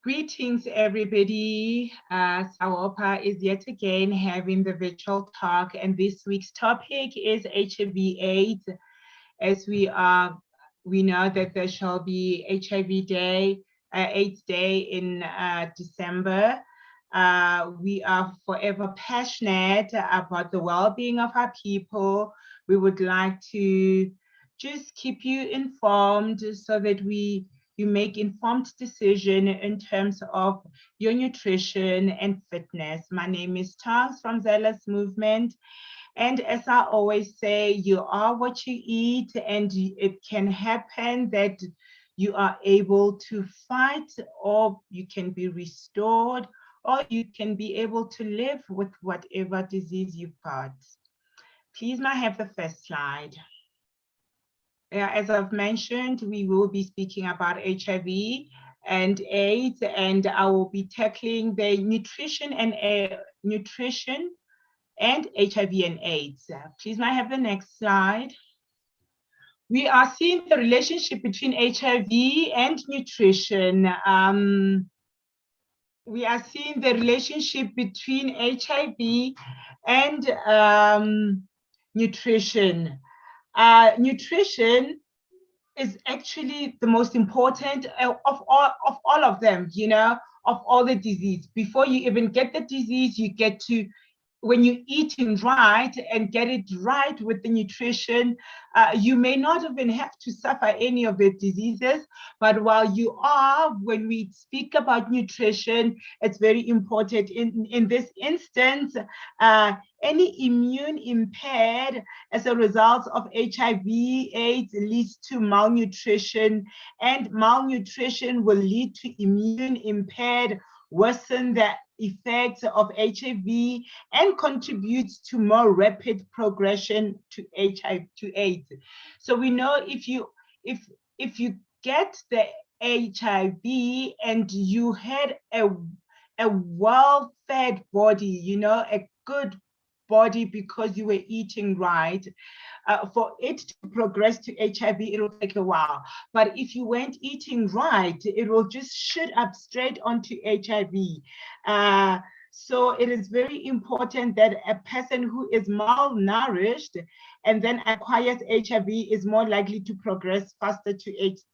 Greetings, everybody. Sawopa is yet again having the virtual talk, and this week's topic is HIV/AIDS. As we know that there shall be HIV Day, AIDS Day in December. We are forever passionate about the well-being of our people. We would like to just keep you informed so that you make informed decision in terms of your nutrition and fitness. My name is Thongs from Zealous Movement. And as I always say, you are what you eat, and it can happen that you are able to fight, or you can be restored, or you can be able to live with whatever disease you've got. Please, may I have the first slide? As I've mentioned, we will be speaking about HIV and AIDS, and I will be tackling the nutrition and HIV and AIDS. Please, may I have the next slide? We are seeing the relationship between HIV and nutrition. We are seeing the relationship between HIV and nutrition. Nutrition is actually the most important of all of them, of all the disease. Before you even get the disease, you get to, when you're eating right and get it right with the nutrition, you may not even have to suffer any of the diseases, but while you are, when we speak about nutrition, it's very important. In this instance, any immune impaired as a result of HIV/AIDS leads to malnutrition, and malnutrition will lead to immune impaired, worsen the effects of HIV, and contributes to more rapid progression to AIDS. So we know if you get the HIV and you had a well-fed body, a good body because you were eating right, for it to progress to HIV, it will take a while. But if you weren't eating right, it will just shoot up straight onto HIV. So it is very important that a person who is malnourished and then acquires HIV is more likely to progress faster to AIDS,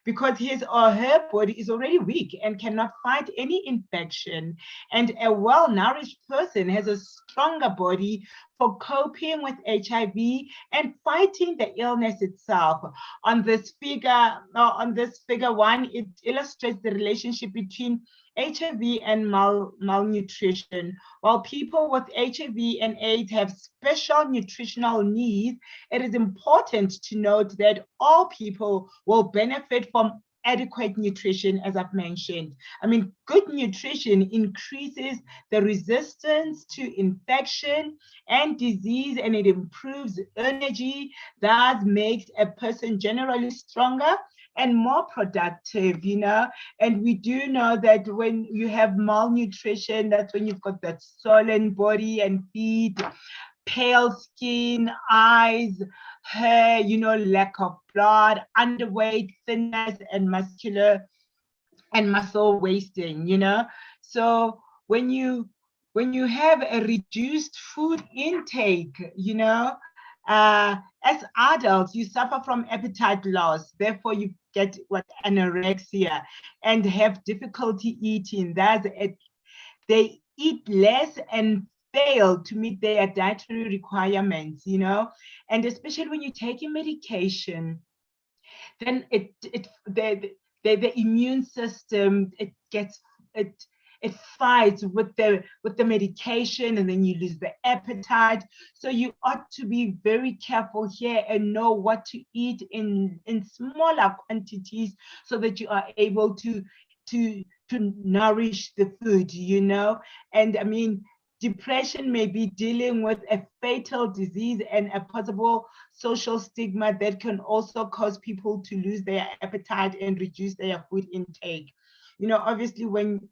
because his or her body is already weak and cannot fight any infection. And a well-nourished person has a stronger body for coping with HIV and fighting the illness itself. On this figure 1, it illustrates the relationship between HIV and malnutrition. While people with HIV and AIDS have special nutritional needs, it is important to note that all people will benefit from adequate nutrition, as I've mentioned. I mean, good nutrition increases the resistance to infection and disease, and it improves energy, that makes a person generally stronger and more productive, and we do know that when you have malnutrition, that's when you've got that swollen body and feet, pale skin, eyes, hair, lack of blood, underweight, thinness, and muscle wasting, So when you have a reduced food intake, as adults, you suffer from appetite loss. Therefore, you get anorexia and have difficulty eating. They eat less and fail to meet their dietary requirements, and especially when you're taking medication, then the immune system, it fights with the medication, and then you lose the appetite. So you ought to be very careful here and know what to eat in smaller quantities so that you are able to nourish the food, And I mean, depression may be dealing with a fatal disease and a possible social stigma that can also cause people to lose their appetite and reduce their food intake. Obviously, when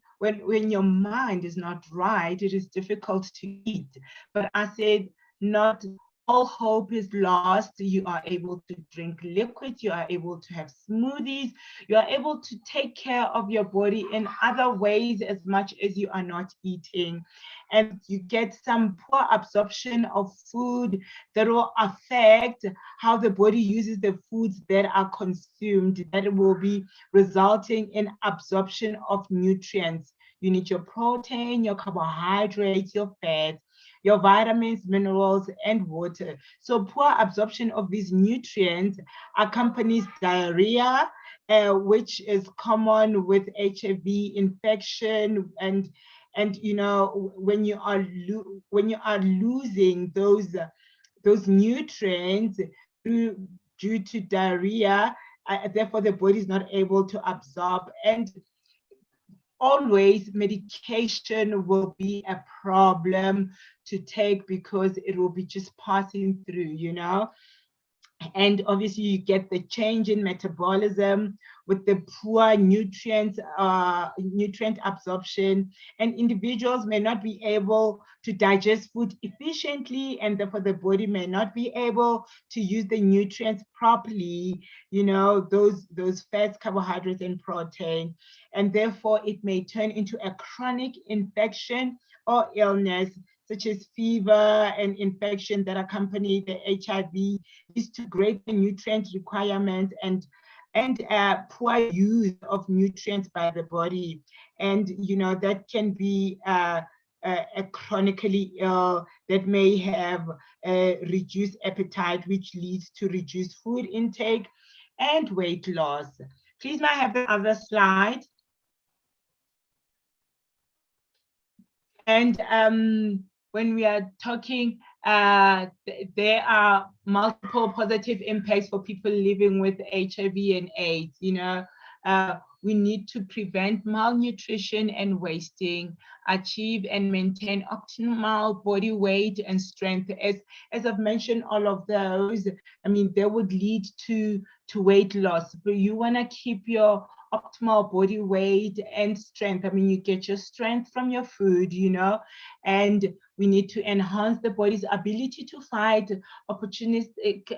your mind is not right, it is difficult to eat. But I said, not all hope is lost. You are able to drink liquids, you are able to have smoothies, you are able to take care of your body in other ways as much as you are not eating. And you get some poor absorption of food that will affect how the body uses the foods that are consumed, that will be resulting in absorption of nutrients. You need your protein, your carbohydrates, your fats, your vitamins, minerals, and water. So poor absorption of these nutrients accompanies diarrhea, which is common with HIV infection, and you know, when you are losing those nutrients due to diarrhea, therefore the body is not able to absorb. And always medication will be a problem to take because it will be just passing through, you know. And obviously you get the change in metabolism with the poor nutrient absorption, and individuals may not be able to digest food efficiently, and therefore the body may not be able to use the nutrients properly, you know, those fats, carbohydrates, and protein, and therefore it may turn into a chronic infection or illness, such as fever and infection that accompany the HIV, is to greater nutrient requirements and poor use of nutrients by the body. And, you know, that can be a chronically ill, that may have a reduced appetite, which leads to reduced food intake and weight loss. Please, may I have the other slide? And when we are talking, there are multiple positive impacts for people living with HIV and AIDS. You know, we need to prevent malnutrition and wasting, achieve and maintain optimal body weight and strength. As I've mentioned, all of those, I mean, they would lead to weight loss, but you want to keep your optimal body weight and strength. I mean, you get your strength from your food, you know, and we need to enhance the body's ability to fight opportunistic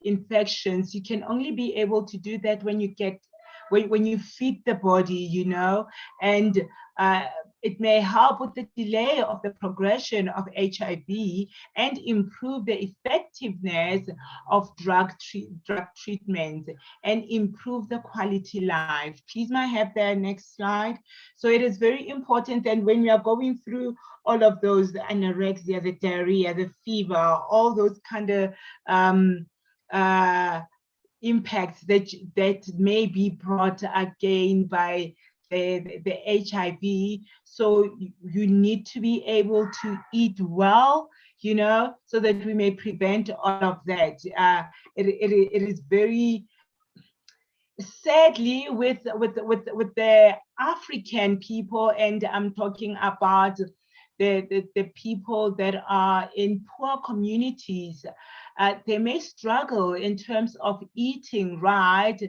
infections. You can only be able to do that when you feed the body, you know, and it may help with the delay of the progression of HIV and improve the effectiveness of drug treatment and improve the quality life. Please, may I have the next slide? So it is very important that when we are going through all of those, the anorexia, the diarrhea, the fever, all those kind of impacts that may be brought again by the HIV. So you need to be able to eat well, you know, so that we may prevent all of that. It is very sadly with the African people, and I'm talking about the people that are in poor communities, they may struggle in terms of eating right,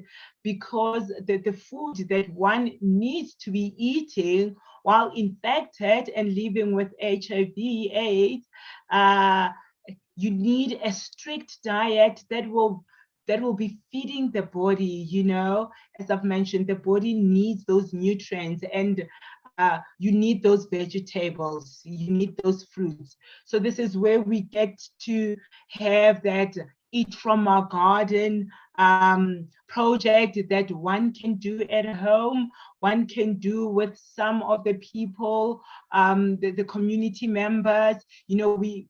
because the food that one needs to be eating while infected and living with HIV/AIDS, you need a strict diet that will be feeding the body, you know. As I've mentioned, the body needs those nutrients, and you need those vegetables, you need those fruits. So this is where we get to have that eat from our garden project that one can do at home, one can do with some of the people, the community members. You know, we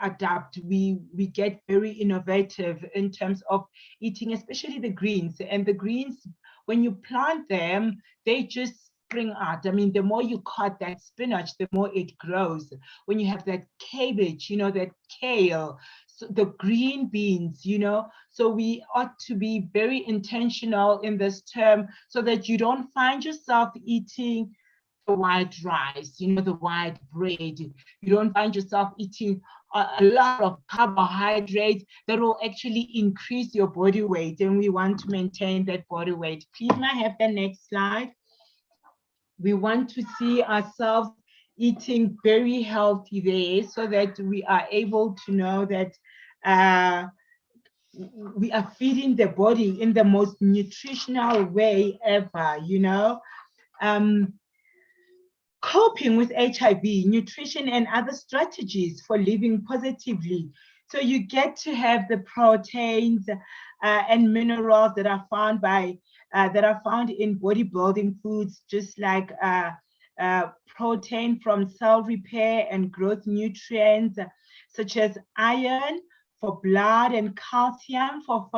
adapt, we get very innovative in terms of eating, especially the greens. And the greens, when you plant them, they just spring out. I mean, the more you cut that spinach, the more it grows. When you have that cabbage, you know, that kale, so the green beans, you know, so we ought to be very intentional in this term so that you don't find yourself eating the white rice, you know, the white bread. You don't find yourself eating a lot of carbohydrates that will actually increase your body weight, and we want to maintain that body weight. Please, may I have the next slide? We want to see ourselves eating very healthy there, so that we are able to know that we are feeding the body in the most nutritional way ever, coping with HIV, nutrition, and other strategies for living positively. So you get to have the proteins and minerals that are found in bodybuilding foods, just like protein from cell repair and growth nutrients, such as iron for blood and calcium for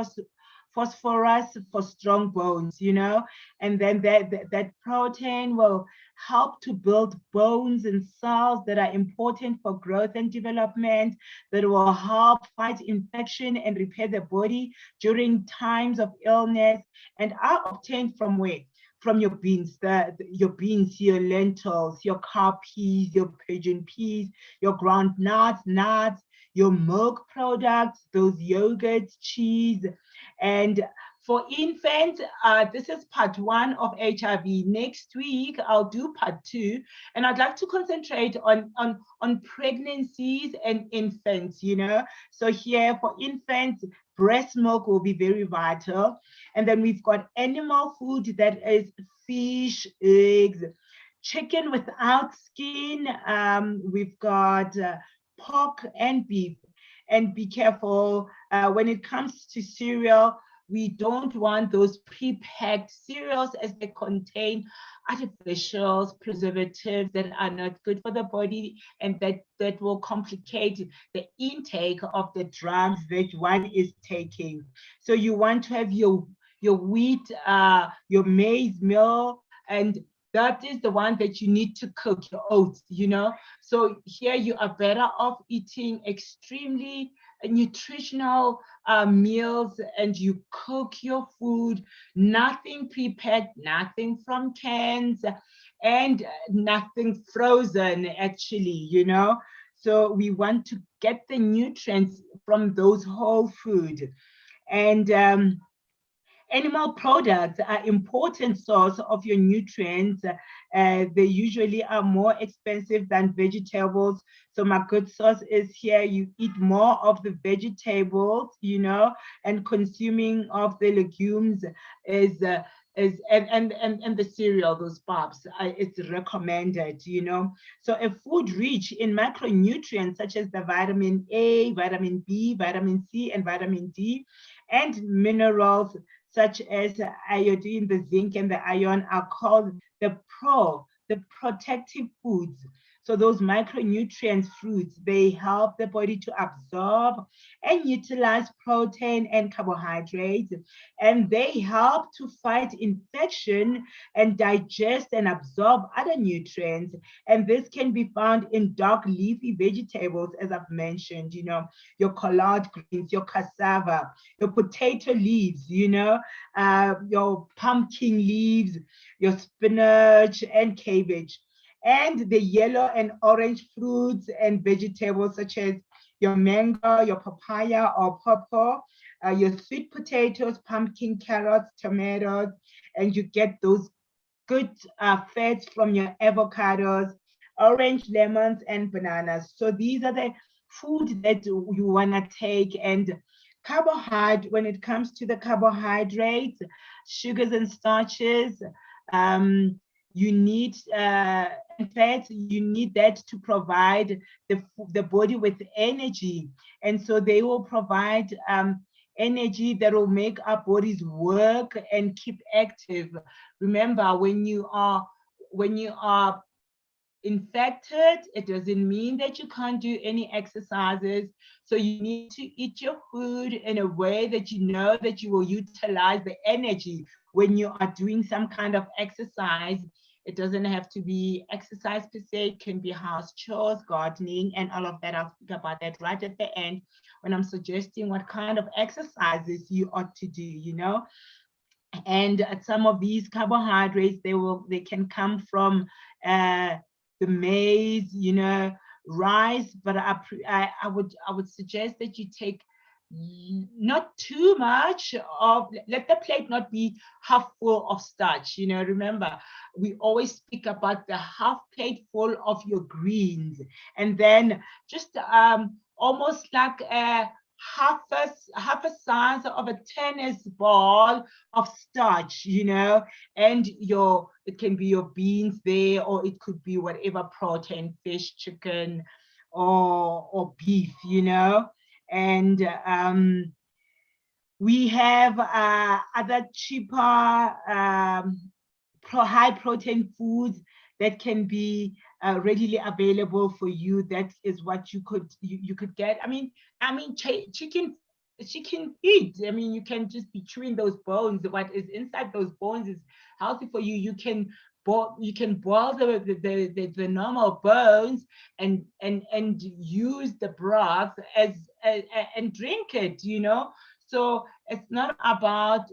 phosphorus for strong bones, and then that protein will help to build bones and cells that are important for growth and development, that will help fight infection and repair the body during times of illness, and are obtained from where? From your beans, your lentils, your cowpeas, your pigeon peas, your ground nuts, your milk products, those yogurts, cheese. And for infants, this is part 1 of HIV. Next week, I'll do part 2, and I'd like to concentrate on pregnancies and infants, So here for infants, breast milk will be very vital. And then we've got animal food, that is fish, eggs, chicken without skin. We've got pork and beef. And be careful when it comes to cereal. We don't want those pre-packed cereals, as they contain artificials, preservatives that are not good for the body, and that will complicate the intake of the drugs that one is taking. So you want to have your wheat, your maize meal, and that is the one that you need to cook, your oats, So here you are better off eating extremely nutritional meals, and you cook your food, nothing pre-packed, nothing from cans, and nothing frozen, actually, So we want to get the nutrients from those whole food. And animal products are important source of your nutrients. They usually are more expensive than vegetables. So my good source is here. You eat more of the vegetables, and consuming of the legumes and the cereal, those pubs, it's recommended, So a food rich in macronutrients such as the vitamin A, vitamin B, vitamin C, and vitamin D, and minerals such as iodine, the zinc, and the iron are called the protective foods. So those micronutrient fruits, they help the body to absorb and utilize protein and carbohydrates, and they help to fight infection and digest and absorb other nutrients. And this can be found in dark leafy vegetables, as I've mentioned, your collard greens, your cassava, your potato leaves, your pumpkin leaves, your spinach and cabbage, and the yellow and orange fruits and vegetables such as your mango, your papaya or pawpaw, your sweet potatoes, pumpkin, carrots, tomatoes, and you get those good fats from your avocados, orange, lemons, and bananas. So these are the food that you want to take. And carbohydrate, when it comes to the carbohydrates, sugars and starches, you need fats, you need that to provide the body with energy. And so they will provide energy that will make our bodies work and keep active. Remember, when you are infected, it doesn't mean that you can't do any exercises. So you need to eat your food in a way that you know that you will utilize the energy when you are doing some kind of exercise. It doesn't have to be exercise per se, it can be house chores, gardening, and all of that. I'll speak about that right at the end when I'm suggesting what kind of exercises you ought to do, And some of these carbohydrates, they can come from the maize, rice, but I would suggest that you take not too much of, let the plate not be half full of starch. Remember, we always speak about the half plate full of your greens, and then just almost like half a size of a tennis ball of starch, you know, and it can be your beans there, or it could be whatever protein, fish, chicken, or beef, you know. And we have other cheaper high protein foods that can be readily available for you. That is what you could get. I mean, chicken feet. I mean, you can just be chewing those bones. What is inside those bones is healthy for you. You can boil the normal bones and use the broth as and drink it, you know. So it's not about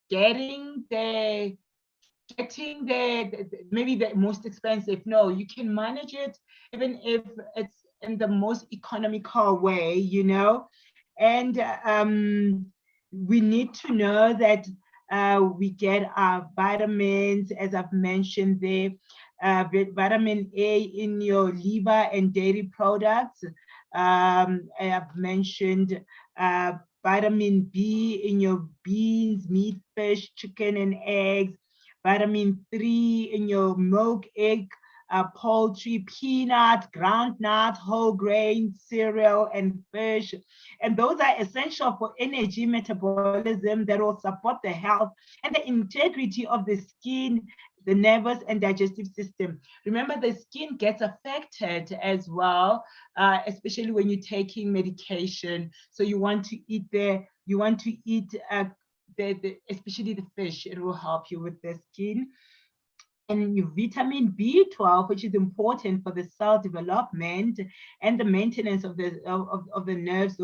getting the maybe the most expensive. No, you can manage it even if it's in the most economical way, you know. And we need to know that we get our vitamins, as I've mentioned there, vitamin A in your liver and dairy products. I have mentioned vitamin B in your beans, meat, fish, chicken, and eggs. Vitamin 3 in your milk, egg, poultry, peanut, groundnut, whole grain, cereal, and fish. And those are essential for energy metabolism that will support the health and the integrity of the skin, the nervous and digestive system. Remember, the skin gets affected as well, especially when you're taking medication. So you want to eat especially the fish. It will help you with the skin. And your vitamin B12, which is important for the cell development and the maintenance of the nerves.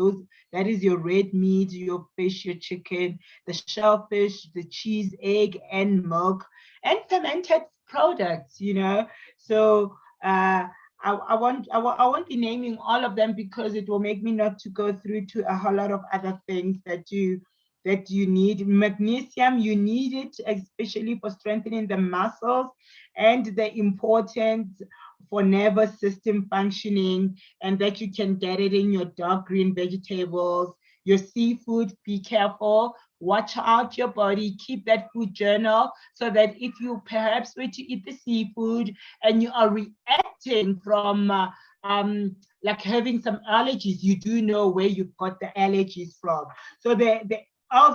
That is your red meat, your fish, your chicken, the shellfish, the cheese, egg, and milk, and fermented products, you know. So I won't be naming all of them because it will make me not to go through to a whole lot of other things that you need. Magnesium, you need it, especially for strengthening the muscles and the importance for nervous system functioning, and that you can get it in your dark green vegetables, your seafood. Be careful, watch out your body, keep that food journal so that if you perhaps were to eat the seafood and you are reacting from like having some allergies, you do know where you've got the allergies from. So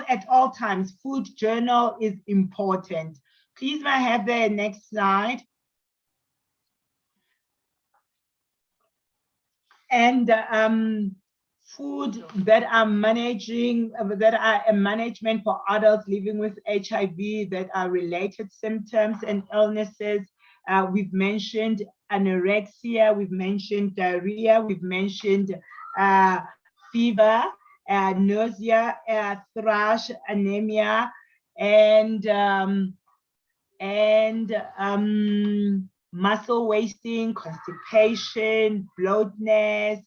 at all times, food journal is important. Please, may I have the next slide? And food that are a management for adults living with HIV, that are related symptoms and illnesses. We've mentioned anorexia, we've mentioned diarrhea, we've mentioned fever, nausea, thrush, anemia, and muscle wasting, constipation, bloatness,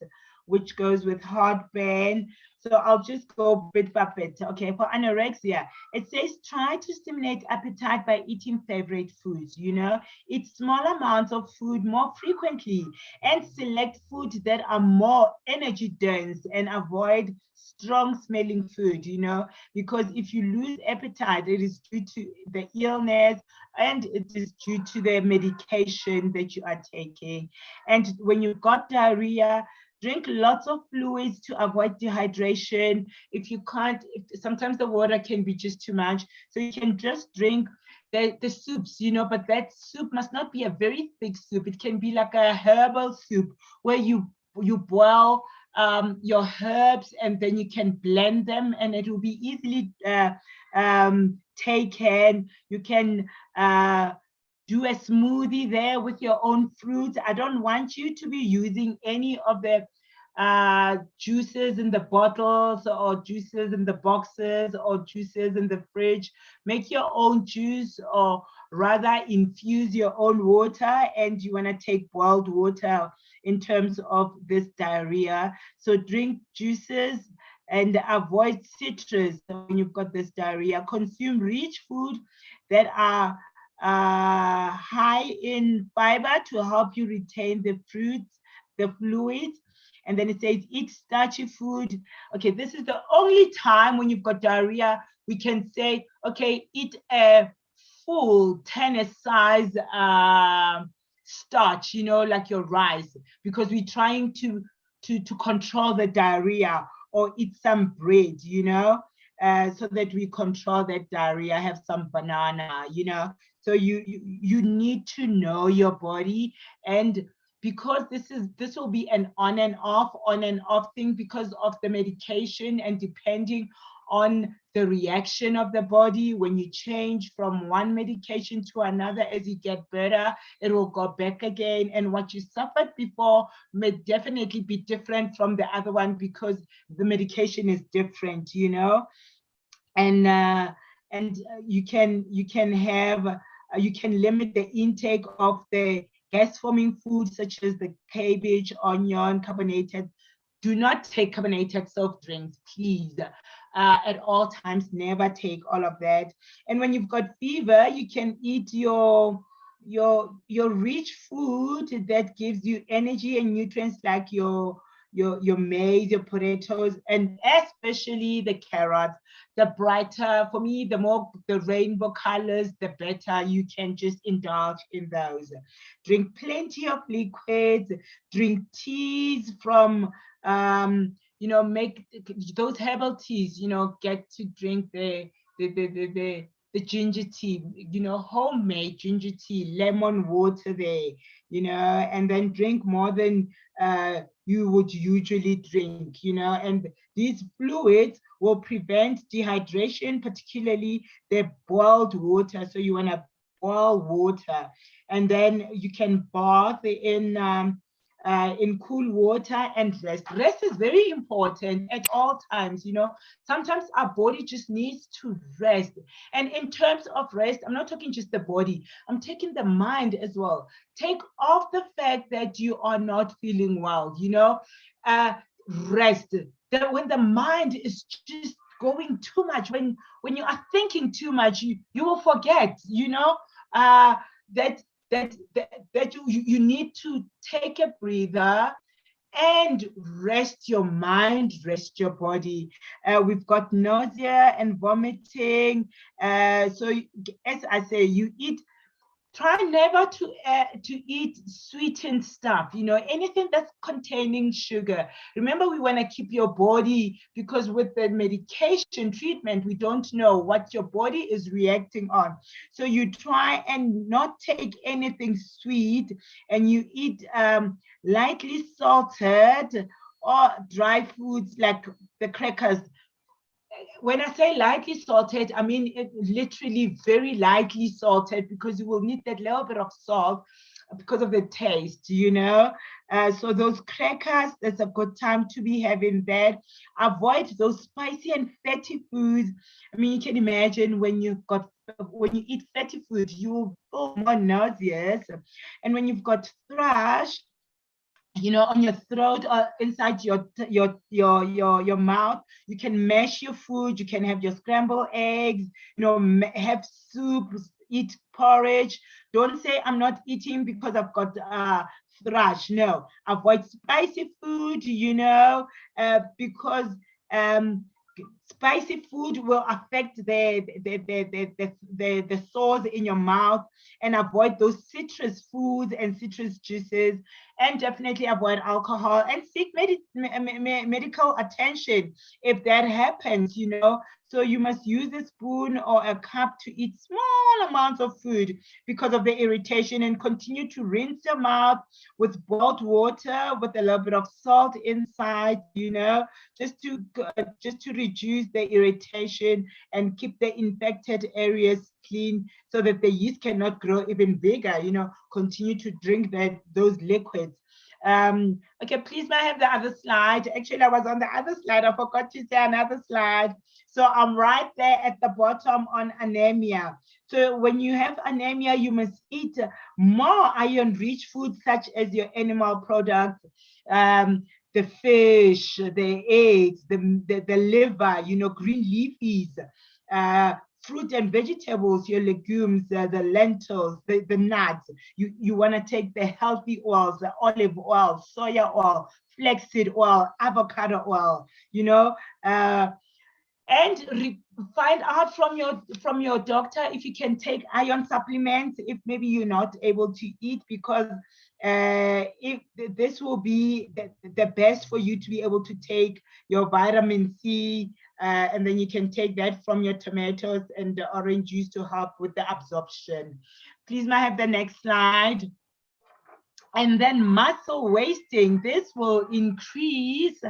which goes with heartburn. So I'll just go bit by bit. Okay, for anorexia, it says try to stimulate appetite by eating favorite foods, you know, eat small amounts of food more frequently, and select foods that are more energy dense, and avoid strong smelling food, you know, because if you lose appetite, it is due to the illness and it is due to the medication that you are taking. And when you've got diarrhea, drink lots of fluids to avoid dehydration. If you can't, sometimes the water can be just too much, so you can just drink the soups, you know, but that soup must not be a very thick soup. It can be like a herbal soup where you boil your herbs and then you can blend them and it will be easily taken. You can do a smoothie there with your own fruits. I don't want you to be using any of the juices in the bottles or juices in the boxes or juices in the fridge. Make your own juice, or rather infuse your own water, and you want to take boiled water in terms of this diarrhea. So drink juices and avoid citrus when you've got this diarrhea. Consume rich food that are high in fiber to help you retain the fruits, the fluids, And then it says eat starchy food. Okay, this is the only time when you've got diarrhea, we can say, okay, eat a full tennis size starch, you know, like your rice, because we're trying to control the diarrhea, or eat some bread, you know, so that we control that diarrhea. Have some banana, you know. So you need to know your body, and because this will be an on and off thing because of the medication, and depending on the reaction of the body. When you change from one medication to another, as you get better, it will go back again. And what you suffered before may definitely be different from the other one, because the medication is different, you know. And you can limit the intake of the gas forming foods, such as the cabbage, onion, carbonated. Do not take carbonated soft drinks, please. At all times, never take all of that. And when you've got fever, you can eat your rich food that gives you energy and nutrients, like your maize, your potatoes, and especially the carrots. The brighter, for me, the more the rainbow colors, the better. You can just indulge in those. Drink plenty of liquids. Drink teas from you know, make those herbal teas, you know. Get to drink the ginger tea, you know, homemade ginger tea, lemon water there, you know, and then drink more than you would usually drink, you know. And these fluids will prevent dehydration, particularly the boiled water. So you want to boil water, and then you can bath in cool water, and rest. Rest is very important at all times, you know. Sometimes our body just needs to rest. And in terms of rest, I'm not talking just the body, I'm taking the mind as well. Take off the fact that you are not feeling well, you know. Rest. That when the mind is just going too much, when you are thinking too much, you will forget, you know, that you need to take a breather and rest your mind, rest your body. We've got nausea and vomiting. So as I say, you eat. Try never to eat sweetened stuff, you know, anything that's containing sugar. Remember, we want to keep your body, because with the medication treatment, we don't know what your body is reacting on. So you try and not take anything sweet, and you eat lightly salted or dry foods like the crackers. When I say lightly salted, I mean it literally very lightly salted, because you will need that little bit of salt because of the taste, you know. So those crackers, that's a good time to be having that. Avoid those spicy and fatty foods. I mean, you can imagine when you eat fatty food, you will feel more nauseous. And when you've got thrush, you know, on your throat or inside your mouth, you can mash your food. You can have your scrambled eggs, you know, have soup, eat porridge. Don't say I'm not eating because I've got thrush. No, avoid spicy food, you know, because spicy food will affect the sores in your mouth. And avoid those citrus foods and citrus juices, and definitely avoid alcohol, and seek medical attention if that happens, you know. So you must use a spoon or a cup to eat small amounts of food because of the irritation, and continue to rinse your mouth with boiled water with a little bit of salt inside, you know, just to reduce the irritation and keep the infected areas clean, so that the yeast cannot grow even bigger, you know. Continue to drink those liquids. Okay, please may I have the other slide? Actually, I was on the other slide. I forgot to say another slide. So I'm right there at the bottom on anemia. So when you have anemia, you must eat more iron-rich foods, such as your animal products, the fish, the eggs, the liver, you know, green leafies, fruit and vegetables, your legumes, the lentils, the nuts. You want to take the healthy oils, the olive oil, soya oil, flaxseed oil, avocado oil, you know, and find out from your doctor if you can take iron supplements if maybe you're not able to eat, because if this will be the best for you to be able to take your vitamin C, and then you can take that from your tomatoes and the orange juice to help with the absorption. Please, may I have the next slide? And then muscle wasting. This will increase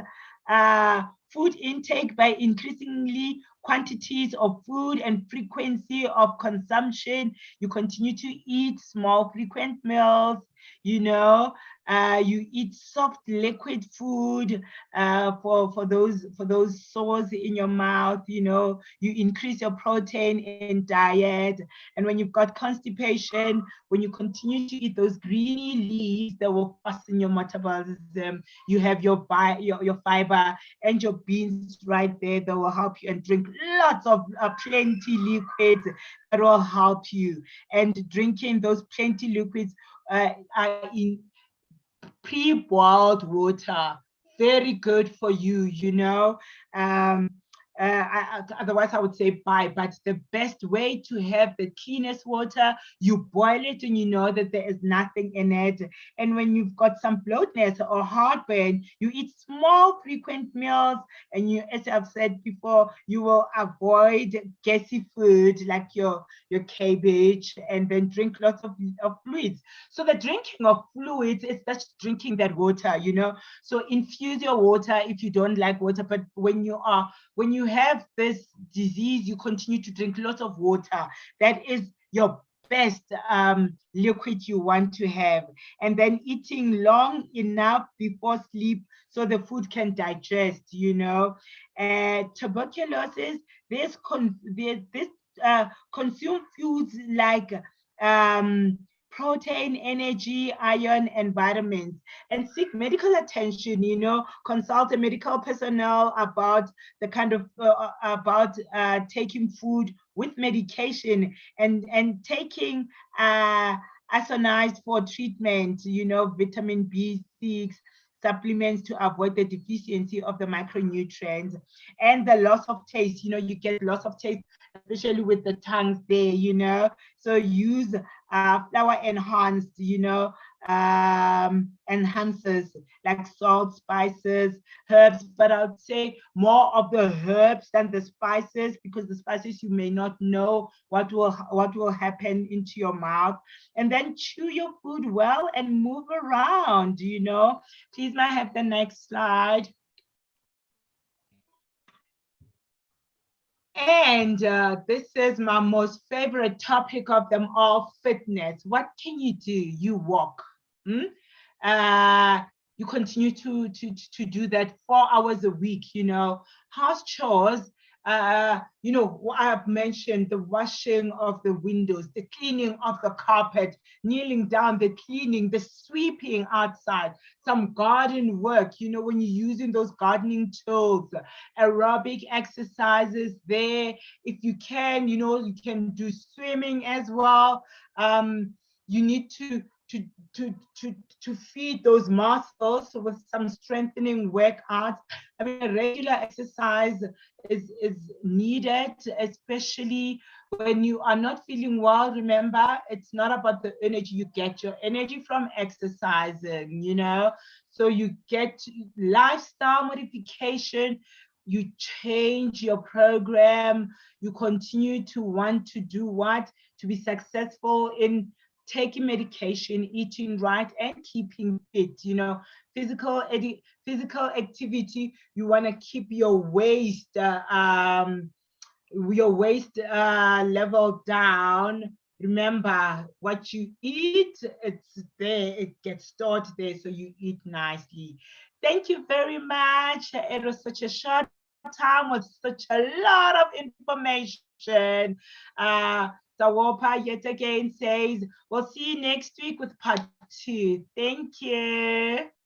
food intake by increasingly quantities of food and frequency of consumption. You continue to eat small, frequent meals, you know, you eat soft liquid food for those sores in your mouth, you know, you increase your protein in diet. And when you've got constipation, when you continue to eat those greeny leaves that will fasten your metabolism, you have your fiber and your beans right there that will help you, and drink lots of plenty liquids that will help you. And drinking those plenty liquids are in pre-boiled water, very good for you, you know. Otherwise I would say buy, but the best way to have the cleanest water, you boil it and you know that there is nothing in it. And when you've got some bloatness or heartburn, you eat small frequent meals, and you, as I've said before, you will avoid gassy food like your cabbage, and then drink lots of fluids. So the drinking of fluids is just drinking that water, you know. So infuse your water if you don't like water, but when you have this disease, you continue to drink lots of water. That is your best liquid you want to have. And then eating long enough before sleep so the food can digest, you know. Tuberculosis, consume foods like protein, energy, iron, and vitamins, and seek medical attention, you know, consult a medical personnel about the kind of, taking food with medication, and taking isoniazid for treatment, you know, vitamin B6, supplements to avoid the deficiency of the micronutrients, and the loss of taste. You know, you get loss of taste, especially with the tongues there, you know. So use flour enhanced, you know, enhancers like salt, spices, herbs, but I would say more of the herbs than the spices, because the spices you may not know what will happen into your mouth. And then chew your food well and move around, you know. Please, may I have the next slide? And this is my most favorite topic of them all, fitness. What can you do? You walk. You continue to do that 4 hours a week, you know. House chores, you know, I've mentioned the washing of the windows, the cleaning of the carpet, kneeling down, the cleaning, the sweeping outside, some garden work, you know, when you're using those gardening tools, aerobic exercises there. If you can, you know, you can do swimming as well. You need to feed those muscles with some strengthening workouts. I mean, a regular exercise is needed, especially when you are not feeling well. Remember, it's not about the energy. You get your energy from exercising, you know. So you get lifestyle modification, you change your program, you continue to want to do what? To be successful in taking medication, eating right, and keeping fit, you know. Physical activity, you want to keep your waist level down. Remember, what you eat, it's there, it gets stored there, so you eat nicely. Thank you very much. It was such a short time with such a lot of information. Sawopa yet again says, we'll see you next week with part 2. Thank you.